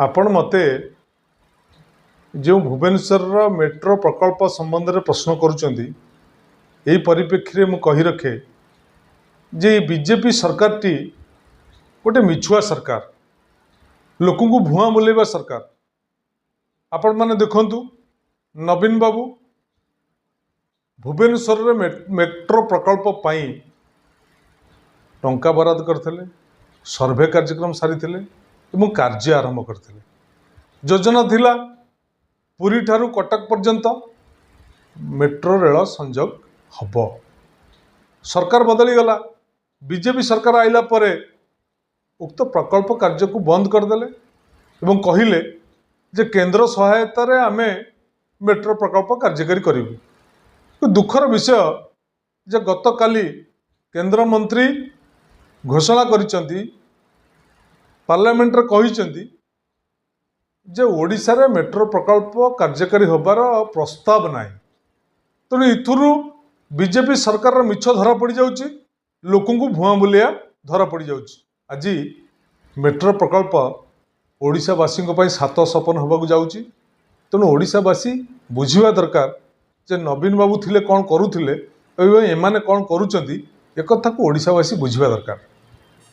आपण मते जो भुवनेश्वर मेट्रो प्रकल्प संबंध में प्रश्न करुँच परिप्रेक्षी में कही रखे जे बीजेपी सरकार टी गोटे मिछुआ सरकार लोक को भुआ बुलेवा सरकार। आपण माने देखंतु नवीन बाबू भुवनेश्वर मेट्रो प्रकल्प पाई टंका बराद करथिले, सर्वे कार्यक्रम सारी कार्य आरंभ करथिले। योजना थिला पुरी ठारू कटक पर्यंत मेट्रो रेल संजोग हब। सरकार बदली गला, बीजेपी सरकार आइला परे उक्त प्रकल्प कार्य को बंद करदेले एवं कहिले जे केंद्र सहायता रे आमे मेट्रो प्रकल्प कार्यकारी करिबु। दुखर विषय जे गत काली केंद्र मंत्री घोषणा करिसेंती पार्लियामेंट रे कहिसेंती जे ओडिशा रे मेट्रो प्रकल्प कार्यकारी होबार प्रस्ताव नाही। तेणु इथुरु बीजेपी सरकार मिछ धरा पड़ जाउची, लोकों को भुआ बुलिया धरा पड़ जाउची। आज मेट्रो प्रकल्प ओडिशावासी सात सपन होबाकू जाउची। तेणु ओडिशावासी बुझिबा दरकार जे नवीन बाबू थिले कौन करुथिले एमाने कौन करूचंती, एक कथा को ओडिशावासी बुझिबा दरकार।